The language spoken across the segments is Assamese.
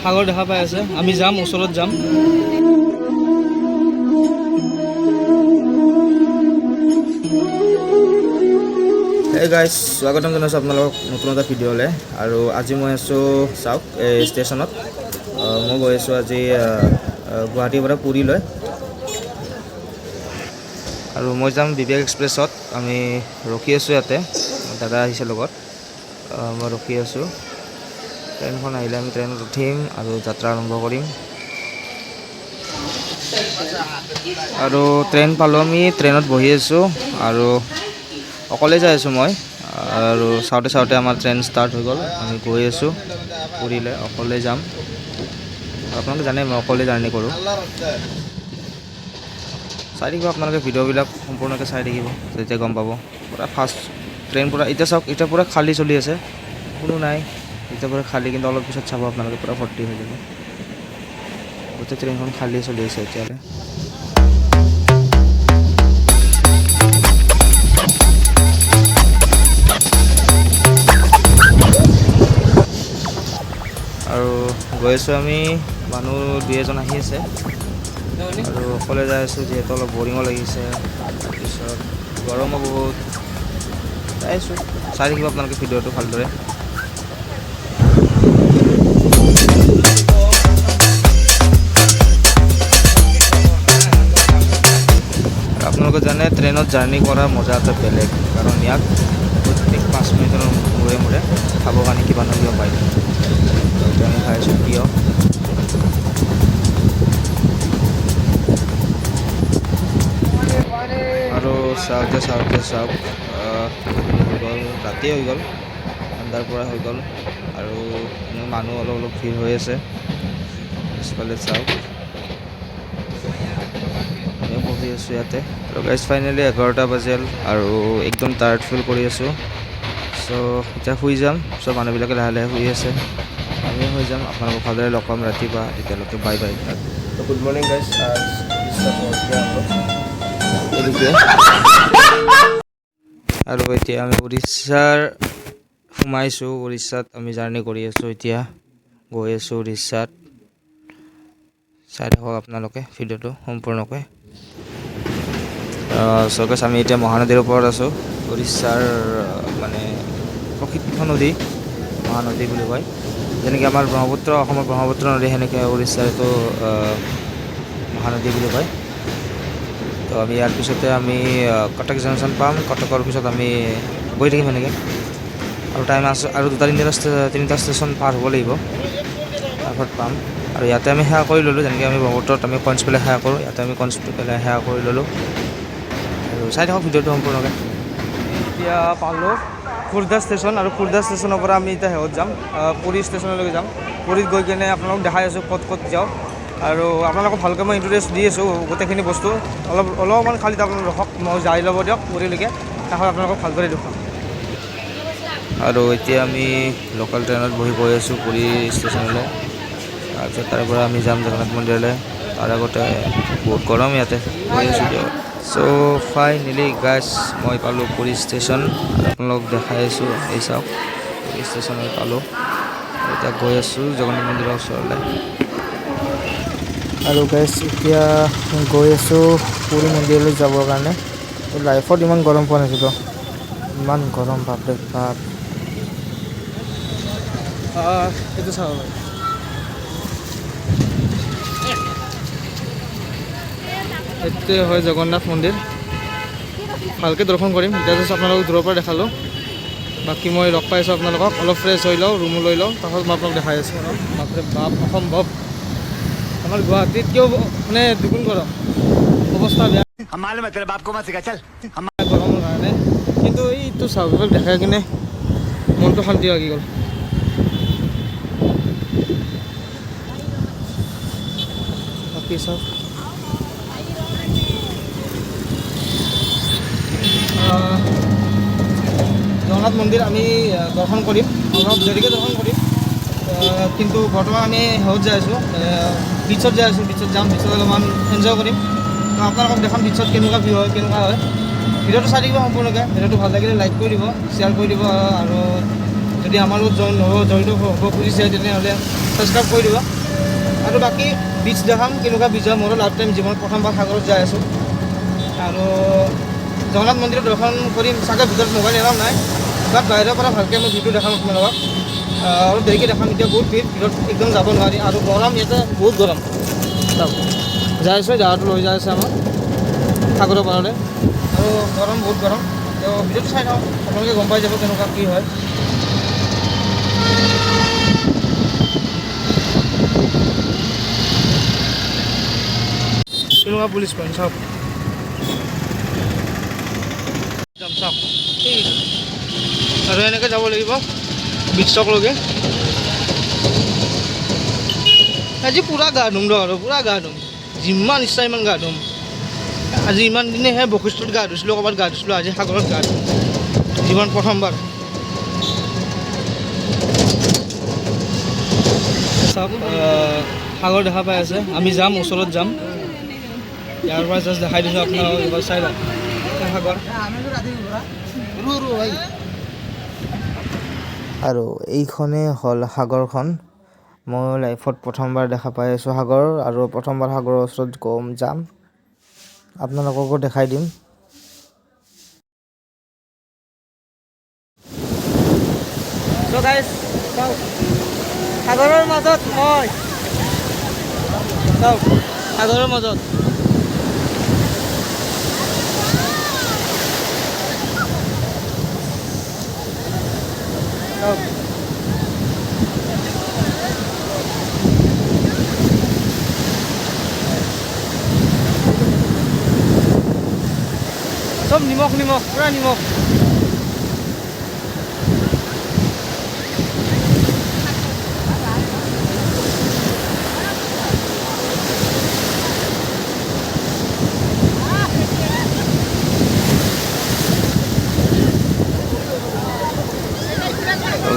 সাগৰ দেখা পাই আছে, আমি যাম, ওচৰত যাম। হে গাইজ, স্বাগতম জনাইছোঁ আপোনালোকক নতুন এটা ভিডিঅ'লৈ। আৰু আজি মই আছোঁ চাওক এই ষ্টেচনত। মই গৈ আছোঁ আজি গুৱাহাটীৰ পৰা পুৰীলৈ, আৰু মই যাম বিবেক এক্সপ্ৰেছত। আমি ৰখি আছোঁ ইয়াতে, দাদা আহিছে লগত। মই ৰখি আছোঁ, ট্ৰেইনখন আহিলে আমি ট্ৰেইনত উঠিম আৰু যাত্ৰা আৰম্ভ কৰিম। আৰু ট্ৰেইন পালোঁ, আমি ট্ৰেইনত বহি আছোঁ আৰু অকলে যাই আছোঁ মই। আৰু চাওঁতে চাওঁতে আমাৰ ট্ৰেইন ষ্টাৰ্ট হৈ গ'ল, আমি গৈ আছোঁ পুৰীলৈ, অকলে যাম। আপোনালোকে জানে মই অকলে জাৰ্ণি কৰোঁ। চাই থাকিব আপোনালোকে, ভিডিঅ'বিলাক সম্পূৰ্ণকৈ চাই থাকিব, তেতিয়া গম পাব। পূৰা ফাষ্ট ট্ৰেইন, পূৰা এতিয়া চাওক, এতিয়া পূৰা খালী চলি আছে, কোনো নাই এতিয়া পূৰা খালী। কিন্তু অলপ পিছত চাব আপোনালোকে, পূৰা ভৰ্তি হৈ যাব। গোটেই ট্ৰেইনখন খালী চলি আছে এতিয়ালৈ। আৰু গৈ আছোঁ আমি, মানুহ দুই এজন আহি আছে আৰু অকলে যাই আছোঁ, যিহেতু অলপ বৰিঙো লাগিছে। তাৰপিছত গৰমো বহুত। যাই আছোঁ, চাই থাকিব আপোনালোকে ভিডিঅ'টো ভালদৰে। আপোনালোকে জানে ট্ৰেইনত জাৰ্ণি কৰা মজা এটা বেলেগ, কাৰণ ইয়াত প্ৰত্যেক 5 মিনিটৰ মূৰে মূৰে খাবৰ কাৰণে কিবা নহয় কিবা পাই। আমি খাই আছোঁ প্ৰিয়। আৰু চাওঁতে চাওঁতে চাওক, হৈ গ'ল, ৰাতি হৈ গ'ল, ঠাণ্ডাৰ পৰা হৈ গ'ল। আৰু মানুহ অলপ অলপ ভিৰ হৈ আছে পিছফালে, চাওক আমিও বহি আছোঁ ইয়াতে। আৰু গাইজ ফাইনেলি 11টা বাজিল আৰু একদম টায়াৰ্ড ফিল কৰি আছোঁ। চ' এতিয়া শুই যাম। চ' মানুহবিলাকে লাহে লাহে শুই আছে, আমিও শুই যাম। আপোনালোকক ভালদৰে লগ পাম ৰাতিপুৱা, তেতিয়ালৈকে bye bye. Good morning guys. আৰু এতিয়া আমি উৰিষ্যাৰ সোমাইছোঁ, উৰিষ্যাত আমি জাৰ্ণি কৰি আছোঁ। এতিয়া গৈ আছোঁ উৰিষ্যাত, চাই থাকক আপোনালোকে ভিডিঅ'টো সম্পূৰ্ণকৈ। চৌকেছ, আমি এতিয়া মহানদীৰ ওপৰত আছোঁ। উৰিষ্যাৰ মানে প্ৰসিদ্ধ নদী, মহানদী বুলি কয়। যেনেকৈ আমাৰ ব্ৰহ্মপুত্ৰ, অসমৰ ব্ৰহ্মপুত্ৰ নদী, সেনেকৈ উৰিষ্যাৰ এইটো মহানদী বুলি কয়। তো আমি ইয়াৰ পিছতে আমি কটক জংচন পাম। কটকৰ পিছত আমি গৈ থাকিম সেনেকৈ, আৰু টাইম আছে আৰু 2-3টা ষ্টেচন পাৰ হ'ব লাগিব, তাৰপিছত পাম। আৰু ইয়াতে আমি সেৱা কৰি ল'লোঁ, যেনেকৈ আমি ব্ৰহ্মপুত্ৰত আমি কঞ্চ পেলাই সেৱা কৰোঁ, ইয়াতে আমি কঞ্চ পেলাই সেৱা কৰি ল'লোঁ। আৰু চাই থাকক ভিডিঅ'টো সম্পূৰ্ণকৈ। এতিয়া পালোঁ খুৰ্দা ষ্টেচন, আৰু খুৰ্দা ষ্টেচনৰ পৰা আমি এতিয়া শেহত যাম, পুৰী ষ্টেচনলৈকে যাম। পুৰীত গৈ কিনে আপোনালোকক দেখাই আছোঁ ক'ত ক'ত যাওঁ। আৰু আপোনালোকক ভালকৈ মই ইন্ট্ৰডিউচ দি আছোঁ গোটেইখিনি বস্তু। অলপমান খালী আপোনালোক ৰখক, মই যাই ল'ব দিয়ক পুৰীলৈকে, তাৰপিছত আপোনালোকক ভালদৰে দেখুৱাম। আৰু এতিয়া আমি লোকেল ট্ৰেইনত বহি গৈ আছোঁ পুৰী ষ্টেচনলৈ। তাৰপিছত তাৰ পৰা আমি যাম জগন্নাথ মন্দিৰলৈ। তাৰ আগতে বহুত গৰম ইয়াতে, গৈ আছোঁ দিয়ক। চ' ফাইনেলি গাইজ, মই পালোঁ পুৰী ষ্টেচন, আৰু আপোনালোকক দেখাই আছোঁ। এই চাওক, পুৰী ষ্টেচনত পালোঁ। এতিয়া গৈ আছোঁ জগন্নাথ মন্দিৰৰ ওচৰলৈ। আৰু গাইজ এতিয়া গৈ আছোঁ পুৰী মন্দিৰলৈ যাবৰ কাৰণে। লাইফত ইমান গৰম পোৱা নাছিলোঁ, ইমান গৰম, বাপৰে বাপ। এইটো চাব পাৰি। এইটোৱে হয় জগন্নাথ মন্দিৰ, ভালকৈ দৰ্শন কৰিম। এতিয়া জাষ্ট আপোনালোকক দূৰৰ পৰা দেখালোঁ, বাকী মই লগ পাইছোঁ আপোনালোকক। অলপ ফ্ৰেছ হৈ লওঁ, ৰুমো লৈ লওঁ, তাৰপাছত মই আপোনালোকক দেখাই আছোঁ। বাপৰে বাপ, অসম্ভৱ। আমাৰ গুৱাহাটীতকৈও মানে দুগুণ গৰম, অৱস্থা বেয়া গৰমৰ কাৰণে। কিন্তু এইটো চাওক, দেখাই কিনে মনটো শান্তি লাগি গ'ল। বাকী চাওক, জগন্নাথ মন্দিৰ আমি দৰ্শন কৰিম, অলপ দেৰিকৈ দৰ্শন কৰিম। কিন্তু বৰ্তমান আমি হেৰিত যাই আছোঁ, বিচত যাই আছোঁ। বিচত যাম, বিচত অলপমান এনজয় কৰিম। আপোনালোকক দেখাম বিচত কেনেকুৱা ভিউ হয় কেনেকুৱা হয়। ভিডিঅ'টো চাই থাকিব সম্পূৰ্ণকৈ। ভিডিঅ'টো ভাল লাগিলে লাইক কৰি দিব, শ্বেয়াৰ কৰি দিব, আৰু যদি আমাৰ লগত জড়িত হ'ব খুজিছে তেনেহ'লে ছাবস্ক্ৰাইব কৰি দিব। আৰু বাকী বিচ দেখাম কেনেকুৱা বিচ হয়। মোৰো লাষ্ট টাইম জীৱনত প্ৰথমবাৰ সাগৰত যাই আছোঁ, আৰু জগন্নাথ মন্দিৰত দৰ্শন কৰিম চাগে। ভিতৰত মোবাইল এলাও নাই, বাট বাহিৰৰ পৰা ভালকৈ মই ভিডিঅ' দেখাম আপোনালোকক। আৰু দেৰিকৈ দেখাম। এতিয়া বহুত ভিৰত একদম যাব নোৱাৰি, আৰু গৰম ইয়াতে বহুত গৰম। যাই আছোঁ, জাগাটো লৈ যাই আছে আমাক সাগৰৰ পাৰলৈ, আৰু গৰম বহুত গৰম। তো ভিডিঅ'টো চাই থাকক, আপোনালোকে গম পাই যাব কেনেকুৱা কি হয়। কেনেকুৱা পুলিচ পইণ্ট চাওক, চাওক আৰু এনেকৈ যাব লাগিব বিশ্বকলৈকে। আজি পূৰা গা ধুম আৰু পূৰা গা ধুম, যিমান ইচ্ছা ইমান গা ধুম। আজি ইমান দিনেহে বশিষ্ঠত গা ধুইছিলোঁ, ক'ৰবাত গা ধুইছিলোঁ, আজি সাগৰত গা ধুম জীৱন প্ৰথমবাৰ। চাওক সাগৰ দেখা পাই আছে, আমি যাম, ওচৰত যাম। ইয়াৰ পৰা জাষ্ট দেখাই দিছোঁ আপোনালোকক, এবাৰ চাই লওক সাগৰ। আৰু এইখনেই হ'ল সাগৰখন। মই লাইফত প্ৰথমবাৰ দেখা পাই আছোঁ সাগৰ, আৰু প্ৰথমবাৰ সাগৰৰ ওচৰত যাম, আপোনালোককো দেখাই দিম। চ' গাইজ চাওক, সাগৰৰ মাজত মই চাওক, সাগৰৰ মাজত চাওক। চব নিমখ নিমখ, পূৰা নিমখ।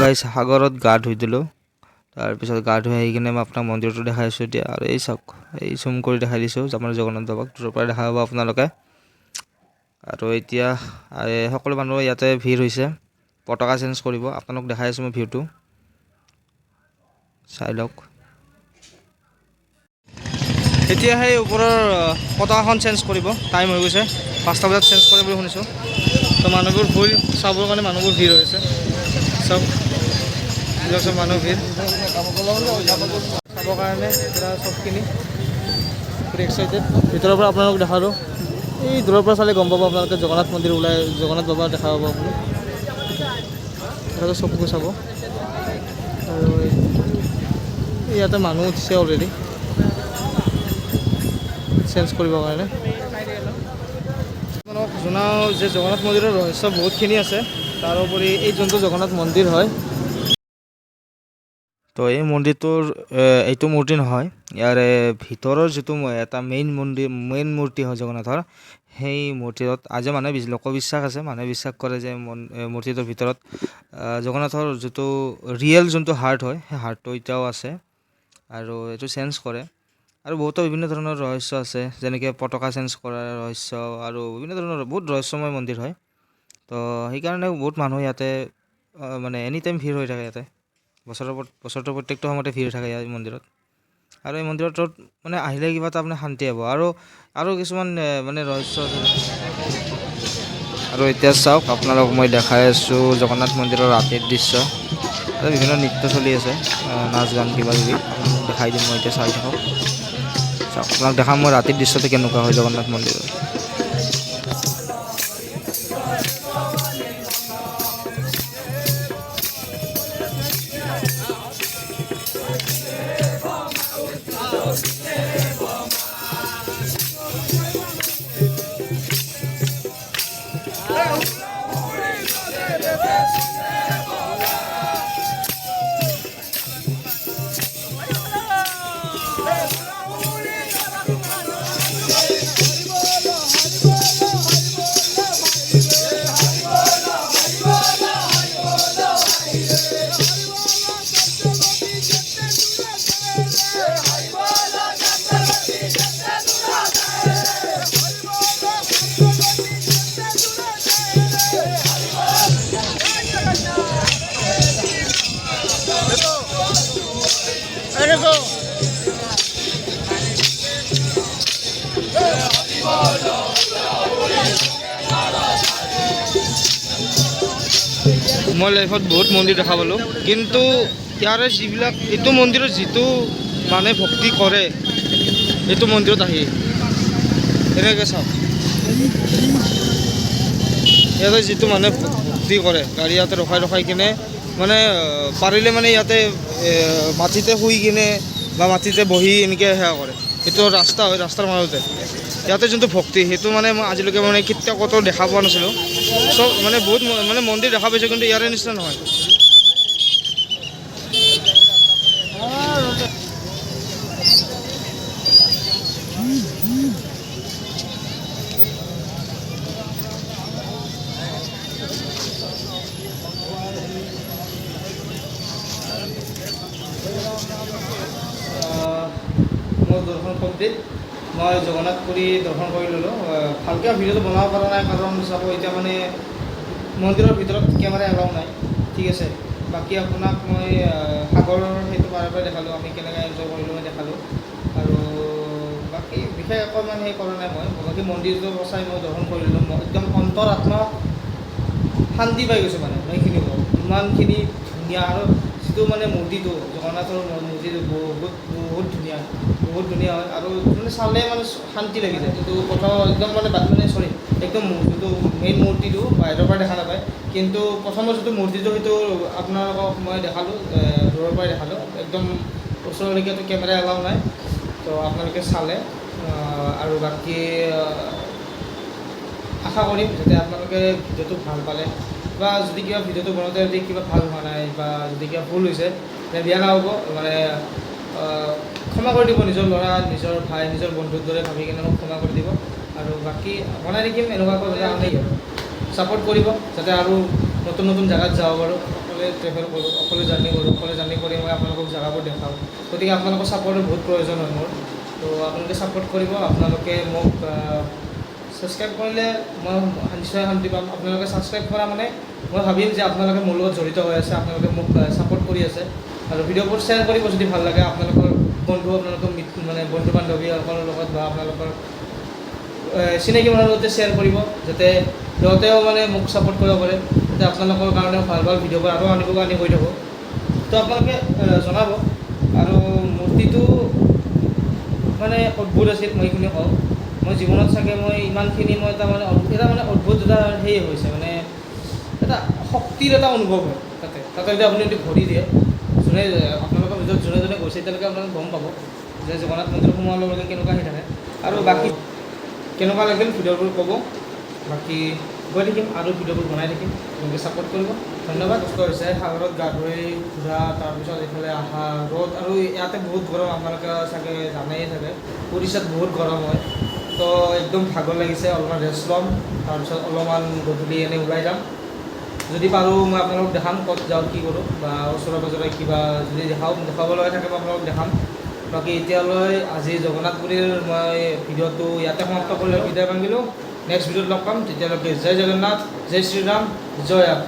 গাইছ সাগৰত গা ধুই দিলোঁ, তাৰপিছত গা ধুই আহি কিনে মই আপোনাক মন্দিৰটো দেখাই আছোঁ এতিয়া। আৰু এই চাওক, এই চুম কৰি দেখাই দিছোঁ আমাৰ জগন্নাথ বাবাক, দূৰৰ পৰা দেখা পাব আপোনালোকে। আৰু এতিয়া সকলো মানুহ ইয়াতে ভিৰ হৈছে, পতাকা চেঞ্জ কৰিব। আপোনালোক দেখাই আছোঁ মই ভিউটো, চাই লওক। এতিয়া সেই ওপৰৰ পতাকাখন চেঞ্জ কৰিব, টাইম হৈ গৈছে, 5টা বজাত চেঞ্জ কৰে বুলি শুনিছোঁ। তো মানুহবোৰ ভুল চাবৰ কাৰণে মানুহবোৰ ভিৰ হৈছে, চব চব মানুহ ভিৰ চাবৰ কাৰণে পূৰা চবখিনি পুৰা এক্সাইটেড। ভিতৰৰ পৰা আপোনালোক দেখালোঁ, এই দূৰৰ পৰা চালে গম পাব আপোনালোকে জগন্নাথ মন্দিৰ ওলাই, জগন্নাথ বাবা দেখা পাব আপুনি। চবকৈ চাব। আৰু ইয়াতে মানুহ উঠিছে অলৰেডি চেঞ্জ কৰিবৰ কাৰণে। আপোনালোকক জনাওঁ যে জগন্নাথ মন্দিৰৰ ৰহস্য বহুতখিনি আছে। তাৰোপৰি এই যোনটো জগন্নাথ মন্দিৰ হয়, তো এই মন্দিৰটোৰ এইটো মূৰ্তি নহয়, ইয়াৰে ভিতৰৰ যিটো এটা মেইন মূৰ্তি হয় জগন্নাথৰ, সেই মূৰ্তিটোত আজি মানুহে লোকবিশ্বাস আছে, মানুহে বিশ্বাস কৰে যে মূৰ্তিটোৰ ভিতৰত জগন্নাথৰ যিটো ৰিয়েল যোনটো হাৰ্ট হয়, সেই হাৰ্টটো এতিয়াও আছে, আৰু এইটো চেঞ্জ কৰে। আৰু বহুতো বিভিন্ন ধৰণৰ ৰহস্য আছে, যেনেকৈ পতাকা চেঞ্জ কৰাৰ ৰহস্য, আৰু বিভিন্ন ধৰণৰ বহুত ৰহস্যময় মন্দিৰ হয়। তো সেইকাৰণে বহুত মানুহ ইয়াতে মানে এনি টাইম ভিৰ হৈ থাকে ইয়াতে, বছৰটোৰ প্ৰত্যেকটো সময়তে ভিৰ থাকে এই মন্দিৰত। আৰু এই মন্দিৰটোত মানে আহিলে কিবা এটা মানে শান্তি হ'ব, আৰু কিছুমান মানে ৰহস্য আছে। আৰু এতিয়া চাওক, আপোনালোকক মই দেখাই আছোঁ জগন্নাথ মন্দিৰৰ ৰাতিৰ দৃশ্য। আৰু বিভিন্ন নৃত্য চলি আছে, নাচ গান কিবা কিবি, আপোনালোকক দেখাই দিম মই এতিয়া, চাই থাকক। চাওক, আপোনাক দেখাম মই ৰাতিৰ দৃশ্যটো কেনেকুৱা হয় জগন্নাথ মন্দিৰৰ। মই লাইফত বহুত মন্দিৰ দেখা পালোঁ, কিন্তু ইয়াৰে যিবিলাক এইটো মন্দিৰত যিটো মানে ভক্তি কৰে এইটো মন্দিৰত আহি এনেকৈ চাওক, ইয়াতে যিটো মানে ভক্তি কৰে গাড়ী ইয়াতে ৰখাই কিনে মানে পাৰিলে মানে ইয়াতে মাটিতে শুই কিনে বা মাটিতে বহি এনেকৈ সেৱা কৰে। এইটো ৰাস্তা হয়, ৰাস্তাৰ মাজতে ইয়াতে যোনটো ভক্তি সেইটো মানে মই আজিলৈকে মানে কেতিয়াও ক'তো দেখা পোৱা নাছিলোঁ। চব মানে বহুত মানে মন্দিৰ দেখা পাইছোঁ, কিন্তু ইয়াৰে নিচিনা নহয়। মোৰ দৰ্শন কমপ্লিট, মই জগন্নাথ পুৰী দৰ্শন কৰি ল'লোঁ। ভালকৈ ভিডিঅ'টো বনাব পৰা নাই, কাৰণ চাব এতিয়া মানে মন্দিৰৰ ভিতৰত কেমেৰা এলাও নাই, ঠিক আছে। বাকী আপোনাক মই সাগৰৰ সেইটো পাৰৰ পৰা দেখালোঁ, আমি কেনেকৈ এনজয় কৰিলোঁ মই দেখালোঁ। আৰু বাকী বিশেষ একো মানে সেই কৰা নাই মই, বাকী মন্দিৰটো চাই মই দৰ্শন কৰি ল'লোঁ। মই একদম অন্তৰ আত্মা শান্তি পাই গৈছোঁ মানে সেইখিনি কওঁ, ইমানখিনি ধুনীয়া। আৰু যিটো মানে মূৰ্তিটো জগন্নাথৰ মূৰ্তিটো বহুত ধুনীয়া হয়, আৰু মানে চালে মানে শান্তি লাগি যায়। যিটো প্ৰথম একদম মানে একদম যিটো মেইন মূৰ্তিটো বাহিৰৰ পৰা দেখা নাপায়, কিন্তু প্ৰথমৰ যিটো মূৰ্তিটো সেইটো আপোনালোকক মই দেখালোঁ, দূৰৰ পৰাই দেখালোঁ। একদম ওচৰলৈকেতো কেমেৰা এলাও নাই, তো আপোনালোকে চালে। আৰু বাকী আশা কৰিম যাতে আপোনালোকে ভিডিঅ'টো ভাল পালে, বা যদি কিবা ভিডিঅ'টো বনাওঁতে যদি কিবা ভাল হোৱা নাই বা যদি কিবা ভুল হৈছে তেতিয়া বেয়া নহ'ব, মানে ক্ষমা কৰি দিব। নিজৰ ল'ৰা, নিজৰ ভাই, নিজৰ বন্ধুৰ দৰে ভাবি কিনে মোক ক্ষমা কৰি দিব। আৰু বাকী বনাই থাকিম এনেকুৱাকৈ, যাতে আমি ছাপোৰ্ট কৰিব, যাতে আৰু নতুন নতুন জেগাত যাব পাৰোঁ। অকলে ট্ৰেভেল কৰোঁ, অকলে জাৰ্ণি কৰি মই আপোনালোকক জেগাবোৰ দেখাওঁ। গতিকে আপোনালোকৰ ছাপোৰ্টৰ বহুত প্ৰয়োজন হয় মোৰ, তো আপোনালোকে ছাপোৰ্ট কৰিব। আপোনালোকে মোক ছাবস্ক্ৰাইব কৰিলে মই নিশ্চয় শান্তি পাম। আপোনালোকে ছাবস্ক্ৰাইব কৰা মানে মই ভাবিম যে আপোনালোকে মোৰ লগত জড়িত হৈ আছে, আপোনালোকে মোক ছাপোৰ্ট কৰি আছে। আৰু ভিডিঅ'বোৰ শ্বেয়াৰ কৰিব যদি ভাল লাগে, আপোনালোকৰ বন্ধু বান্ধৱীসকলৰ লগত বা আপোনালোকৰ চিনাকি মানুহৰ লগতে শ্বেয়াৰ কৰিব, যাতে সিহঁতেও মানে মোক ছাপোৰ্ট কৰিব পাৰে, যাতে আপোনালোকৰ কাৰণেও ভাল ভিডিঅ'বোৰ আৰু আনি গৈ থাকোঁ। তো আপোনালোকে জনাব। আৰু মূৰ্তিটো মানে অদ্ভুত আছিল, মই এইখিনি কওঁ। মই জীৱনত চাগে মই ইমানখিনি মই এটা মানে অদ্ভুত এটা সেই হৈছে, মানে এটা শক্তিৰ এটা অনুভৱ হয় তাতে যদি আপুনি যদি ভৰি দিয়ে, আপোনালোকৰ ভিতৰত যোনে গৈছে এতিয়ালৈকে আপোনালোকে গম পাব যে জগন্নাথ মন্দিৰ সোমোৱাৰ লগে লগে কেনেকুৱা হৈ থাকে। আৰু বাকী কেনেকুৱা লাগিল ভিডিঅ'বোৰ ক'ব, বাকী গৈ থাকিম আৰু ভিডিঅ'বোৰ বনাই থাকিম, আপোনালোকে ছাপোৰ্ট কৰিব। ধন্যবাদ। কষ্ট হৈছে সাগৰত গা ধুই ঘূৰা, তাৰপিছত এইফালে অহা ৰ'দ, আৰু ইয়াতে বহুত গৰম, আপোনালোকে চাগে জানেই চাগে উৰিষ্যাত বহুত গৰম হয়। তো একদম ভাগৰ লাগিছে, অলপমান ৰেষ্ট ল'ম, তাৰপিছত অলপমান গধূলি এনেই ওলাই যাম। যদি পাৰোঁ মই আপোনালোকক দেখাম ক'ত যাওঁ, কি কৰোঁ, বা ওচৰে পাঁজৰে কিবা যদি দেখাব লগা থাকে মই আপোনালোকক দেখাম। বাকী এতিয়ালৈ আজি জগন্নাথ পুৰীৰ মই ভিডিঅ'টো ইয়াতে সমাপ্ত কৰি বিদায় মাগিলোঁ। নেক্সট ভিডিঅ'ত লগ পাম, তেতিয়ালৈকে জয় জগন্নাথ, জয় শ্ৰীৰাম, জয় আপ।